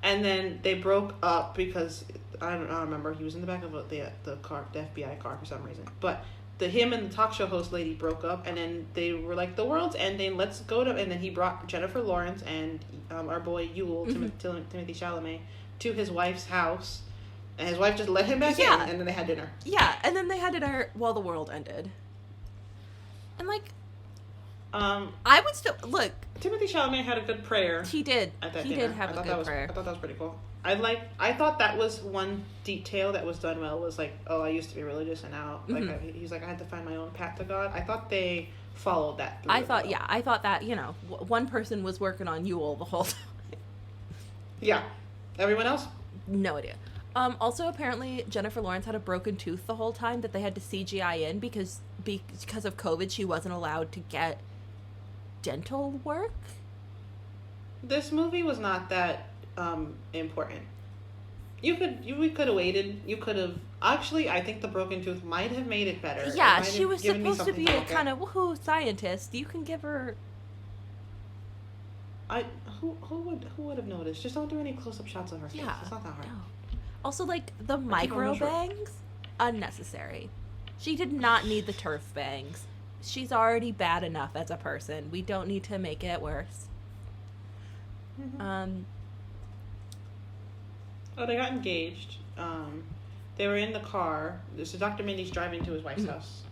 And then they broke up because, I don't remember, he was in the back of the car, the FBI car for some reason. But him and the talk show host lady broke up, and then they were like, the world's ending, let's go to, and then he brought Jennifer Lawrence and our boy Yule, Timothy Chalamet, to his wife's house. And his wife just let him back in, and then they had dinner. Yeah, and then they had dinner while the world ended. And like, I would still look. Timothy Chalamet had a good prayer. He did. At that He dinner. did have a that good was, prayer. I thought that was pretty cool. I thought that was one detail that was done well. Was like, oh, I used to be religious, and now he's like, I had to find my own path to God. I thought they followed that through. I thought that one person was working on Yule the whole time. Yeah, everyone else. No idea. Also, apparently, Jennifer Lawrence had a broken tooth the whole time that they had to CGI in because of COVID. She wasn't allowed to get dental work. This movie was not that important. We could have waited. You could have actually. I think the broken tooth might have made it better. Yeah, she was supposed to be a kind of woohoo scientist. You can give her. Who would have noticed? Just don't do any close up shots of her face. Yeah, It's not that hard. No. Also, like the micro bangs, unnecessary. She did not need the turf bangs. She's already bad enough as a person. We don't need to make it worse. Oh, they got engaged. They were in the car. So Dr. Mindy's driving to his wife's house.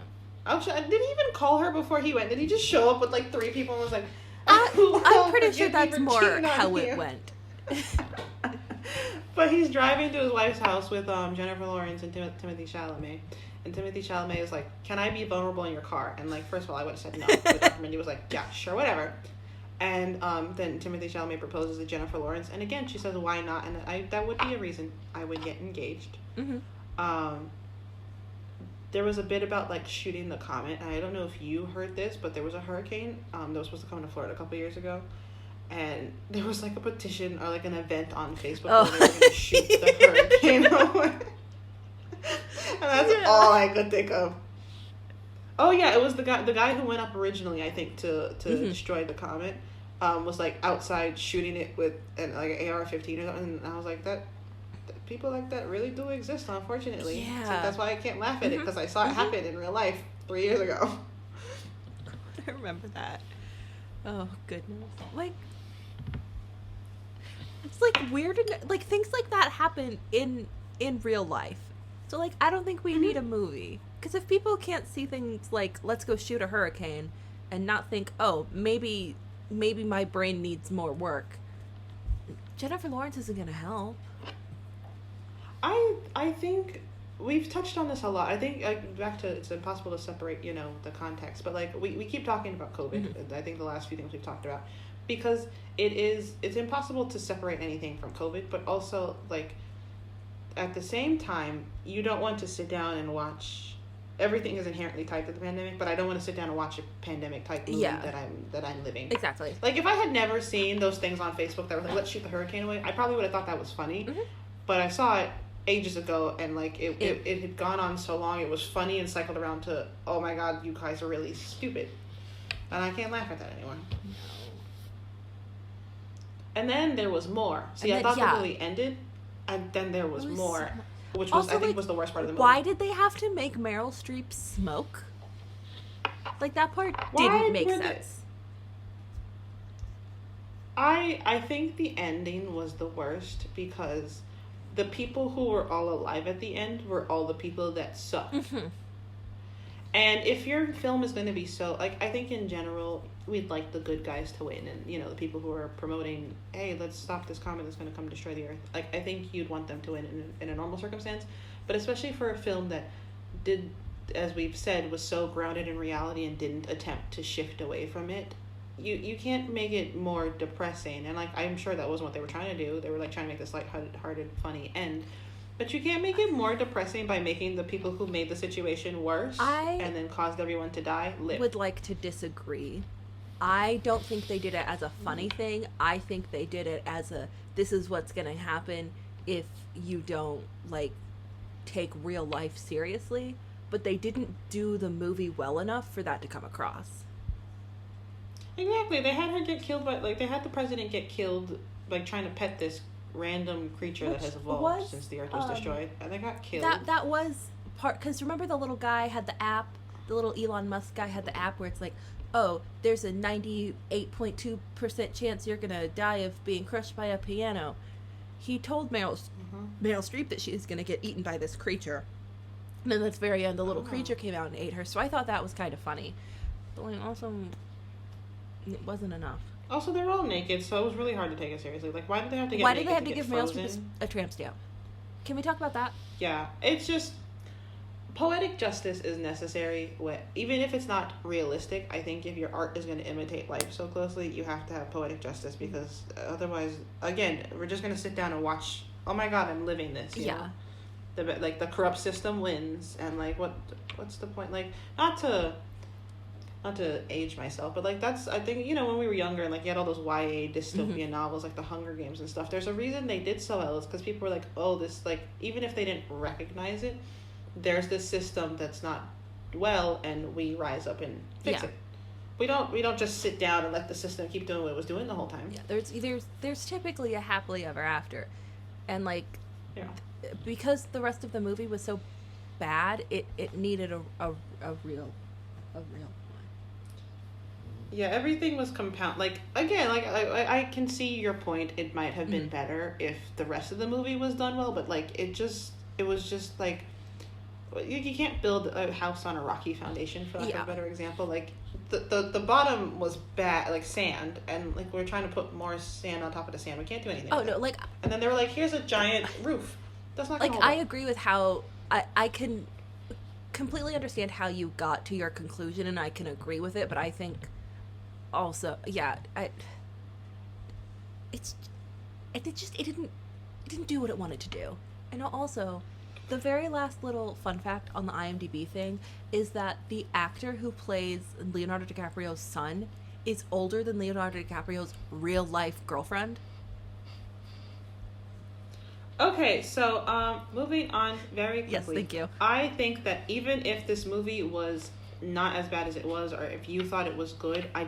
Actually, did he even call her before he went? Did he just show up with like 3 people and was like, I'm pretty sure that's more how it went. But he's driving to his wife's house with Jennifer Lawrence and Timothy Chalamet. And Timothy Chalamet is like, can I be vulnerable in your car? And like, first of all, I would have said no. But Dr. Mindy was like, yeah, sure, whatever. And then Timothy Chalamet proposes to Jennifer Lawrence. And again, she says, why not? And that would be a reason I would get engaged. There was a bit about like shooting the comet. I don't know if you heard this, but there was a hurricane that was supposed to come to Florida a couple years ago. And there was like a petition or like an event on Facebook where they were going to shoot the hurricane away. And that's all I could think of. Oh yeah, it was the guy who went up originally, I think, to destroy the comet. Was like outside shooting it with an AR-15 or something. And I was like, that people like that really do exist, unfortunately. Yeah. So that's why I can't laugh at it, because I saw it happen in real life 3 years ago. I remember that. Oh goodness, like. It's like weird, like things like that happen in real life. So like I don't think we need a movie, because if people can't see things like let's go shoot a hurricane and not think, oh, maybe my brain needs more work, Jennifer Lawrence isn't gonna help. I think we've touched on this a lot. I think back to it's impossible to separate the context, but like we keep talking about COVID. I think the last few things we've talked about, because it's impossible to separate anything from COVID, but also like at the same time you don't want to sit down and watch everything is inherently tied to the pandemic, but I don't want to sit down and watch a pandemic type movie that I'm living. Exactly. Like, if I had never seen those things on Facebook that were like, let's shoot the hurricane away, I probably would have thought that was funny. Mm-hmm. But I saw it ages ago, and like it had gone on so long, it was funny and cycled around to, oh my god, you guys are really stupid. And I can't laugh at that anymore. No. And then there was more. See, I thought the movie ended, and then there was more. Which was, also, I think, was the worst part of the movie. Why did they have to make Meryl Streep smoke? Like, that part didn't make sense. I think the ending was the worst because the people who were all alive at the end were all the people that sucked. Mm-hmm. And if your film is going to be so... Like, I think in general, we'd like the good guys to win. And, you know, the people who are promoting, hey, let's stop this comet that's going to come destroy the Earth. Like, I think you'd want them to win in a normal circumstance. But especially for a film that did, as we've said, was so grounded in reality and didn't attempt to shift away from it, you can't make it more depressing. And, like, I'm sure that wasn't what they were trying to do. They were, like, trying to make this lighthearted, funny end. But you can't make it more depressing by making the people who made the situation worse and then caused everyone to die live. Would like to disagree. I don't think they did it as a funny thing. I think they did it as a, this is what's going to happen if you don't, like, take real life seriously. But they didn't do the movie well enough for that to come across. Exactly. They had her get killed by, like, they had the president get killed, like, trying to pet this random creature that has evolved since the Earth was destroyed, and they got killed. That was part, because remember the little guy had the app, the little Elon Musk guy had the app where it's like, oh, there's a 98.2% chance you're gonna die of being crushed by a piano. He told Meryl Streep that she's gonna get eaten by this creature, and then at the very end the little creature came out and ate her. So I thought that was kind of funny, but like, also it wasn't enough. Also, they're all naked, so it was really hard to take it seriously. Like, why did they have to get Why naked did they have to give Meryl Streep a tramp stamp? Can we talk about that? Yeah, it's just... Poetic justice is necessary. Even if it's not realistic, I think if your art is going to imitate life so closely, you have to have poetic justice, because otherwise, again, we're just going to sit down and watch, oh my god, I'm living this. You know? The corrupt system wins, and, like, what's the point? Like, not to age myself, but, like, that's, I think, you know, when we were younger and, like, you had all those YA dystopian novels, like the Hunger Games and stuff, there's a reason they did so well. It's because people were like, oh, this, like, even if they didn't recognize it, there's this system that's not well, and we rise up and fix it. We don't just sit down and let the system keep doing what it was doing the whole time. Yeah, there's typically a happily ever after, and, like, because the rest of the movie was so bad, it needed a real one. Yeah, everything was compound. Like, again, like, I can see your point. It might have been better if the rest of the movie was done well, but, like, it was just, like, you can't build a house on a rocky foundation, for lack of a better example. Like, the bottom was bad, like, sand, and, like, we're trying to put more sand on top of the sand. We can't do anything with no, it. like... And then they were like, here's a giant roof. That's not gonna hold up. I agree with how... I can completely understand how you got to your conclusion, and I can agree with it, but I think... Also, it didn't do what it wanted to do. And also, the very last little fun fact on the IMDb thing is that the actor who plays Leonardo DiCaprio's son is older than Leonardo DiCaprio's real life girlfriend. Okay, so moving on very quickly. Yes, thank you. I think that even if this movie was not as bad as it was, or if you thought it was good, I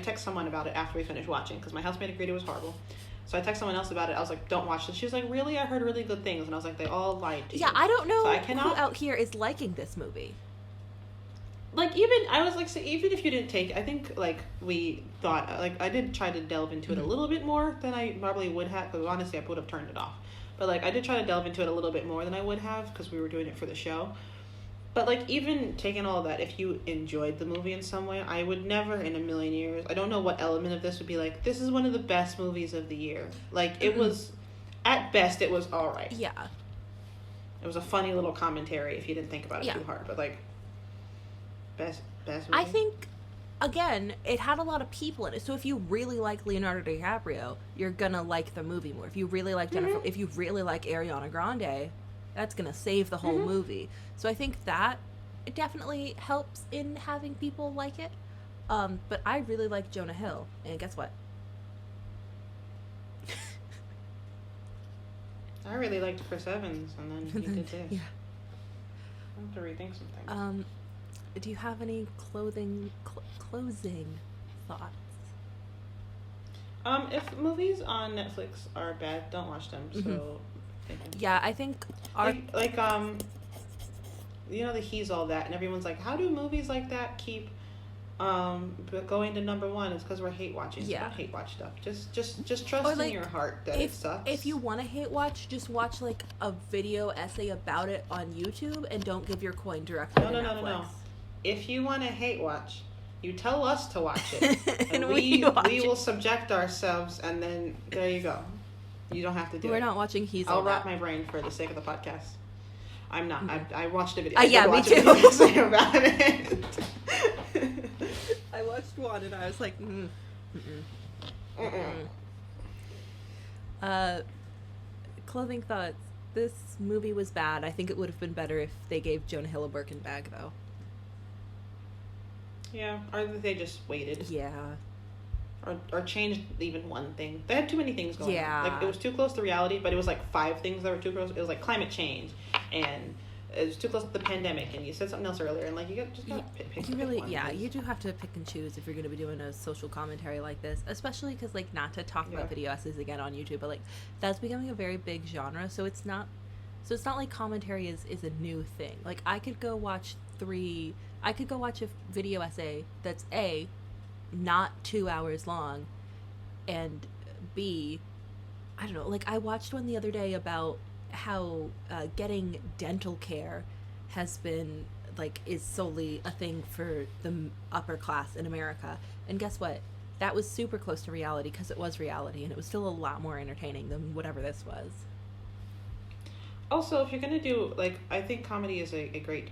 text someone about it after we finished watching, because my housemate agreed it was horrible. So I text someone else about it. I was like, don't watch this. She was like, really? I heard really good things. And I was like, they all lied to you. Yeah, I don't know so who out here is liking this movie. Like, I was like, so even if you didn't take, I think, like, we thought, like, I did try to delve into it a little bit more than I probably would have, because honestly, I would have turned it off. But, like, I did try to delve into it a little bit more than I would have, because we were doing it for the show. But, like, even taking all that, if you enjoyed the movie in some way, I would never in a million years, I don't know what element of this would be like, this is one of the best movies of the year. Like, it was, at best, it was alright. Yeah. It was a funny little commentary if you didn't think about it too hard. But, like, best movie? I think, again, it had a lot of people in it. So if you really like Leonardo DiCaprio, you're gonna like the movie more. If you really like Jennifer, if you really like Ariana Grande, that's gonna save the whole movie. So I think that it definitely helps in having people like it. But I really like Jonah Hill, and guess what? I really liked Chris Evans, and then he did this. Yeah. I have to rethink some things. Do you have any closing thoughts? If movies on Netflix are bad, don't watch them. So, yeah, I think you know, the He's All That, and everyone's like, how do movies like that keep going to number one? It's because we're hate watching. So don't hate watch stuff. Just trust in your heart that it sucks. If you want to hate watch, just watch like a video essay about it on YouTube, and don't give your coin directly to Netflix. No. If you want to hate watch, you tell us to watch it, and we will subject ourselves, and then there you go. You don't have to do it. We're not watching He's All I'll That. wrap my brain for the sake of the podcast. I'm not. Mm-hmm. I watched a video. Yeah, me too. About it. I watched one and I was like, clothing thoughts. This movie was bad. I think it would have been better if they gave Jonah Hill a Birkin bag, though. Yeah, or they just waited. Yeah. Or changed even one thing. They had too many things going on. Like, it was too close to reality, but it was like 5 things that were too close. It was like climate change, and it was too close to the pandemic, and you said something else earlier, and like, you got just gotta pick one. You do have to pick and choose if you're going to be doing a social commentary like this, especially because, like, not to talk about video essays again on YouTube, but like, that's becoming a very big genre, so it's not like commentary is a new thing. Like, I could go watch a video essay that's A, not 2 hours long, and B, I don't know, like, I watched one the other day about how getting dental care has been, like, is solely a thing for the upper class in America, and guess what? That was super close to reality, because it was reality, and it was still a lot more entertaining than whatever this was. Also, if you're gonna do, like, I think comedy is a great...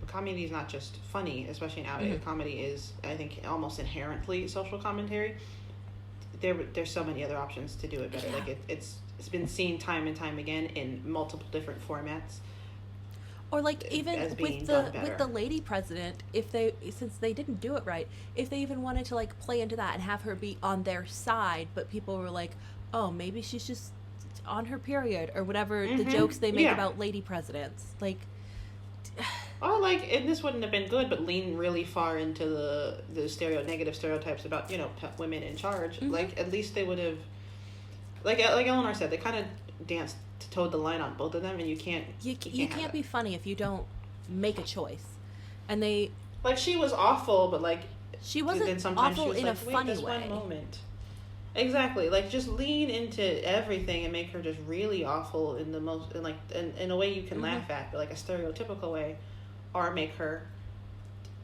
Comedy is not just funny, especially nowadays. Mm-hmm. Comedy is, I think, almost inherently social commentary. There's so many other options to do it better. Yeah. Like, it's been seen time and time again in multiple different formats. Or like, even with the lady president, since they didn't do it right, if they even wanted to, like, play into that and have her be on their side, but people were like, oh, maybe she's just on her period, or whatever, the jokes they make about lady presidents, like. Or like, and this wouldn't have been good, but lean really far into the negative stereotypes about, you know, women in charge. Mm-hmm. Like, at least they would have, like Eleanor said, they kind of towed the line on both of them, and you can't be funny if you don't make a choice. And they, like, she was awful, but like, she wasn't awful in a funny way. One moment. Exactly, like, just lean into everything and make her just really awful in the most, in a way you can laugh at, but like a stereotypical way, or make her,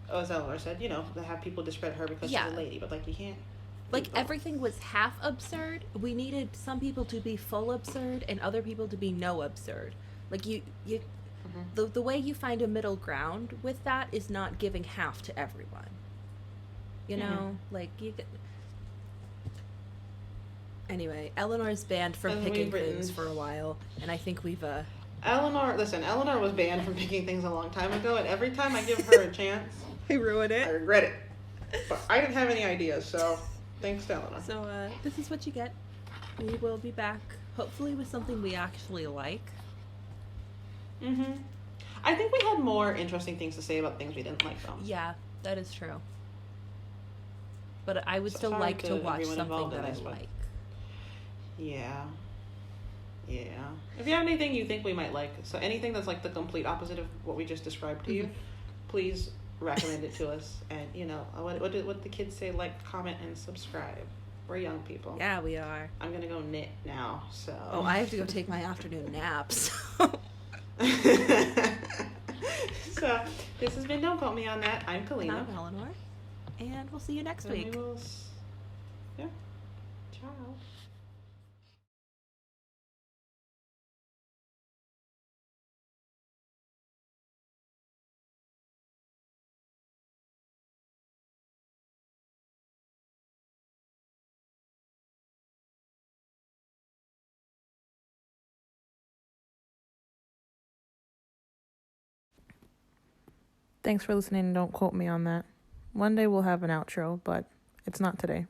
as Eleanor said, you know, have people discredit her because she's a lady, but like, you can't. Like, everything was half absurd. We needed some people to be full absurd and other people to be no absurd. Like, the way you find a middle ground with that is not giving half to everyone. You know, like, you get. Anyway, Eleanor's banned from picking things for a while, and I think we've, Eleanor was banned from picking things a long time ago, and every time I give her a chance, I ruin it. I regret it. But I didn't have any ideas, so thanks to Eleanor. So, this is what you get. We will be back, hopefully with something we actually like. Mm-hmm. I think we had more interesting things to say about things we didn't like, though. Yeah, that is true. But I would still like to watch something that I like. Yeah. If you have anything you think we might like, so anything that's like the complete opposite of what we just described to you, please recommend it to us. And, you know, what the kids say, like, comment, and subscribe. We're young people. Yeah, we are. I'm gonna go knit now, so. Oh, I have to go take my afternoon naps. So, this has been Don't Quote Me on That. I'm Kalina. And I'm Eleanor. And we'll see you next week. Yeah. Ciao. Thanks for listening. Don't quote me on that. One day we'll have an outro, but it's not today.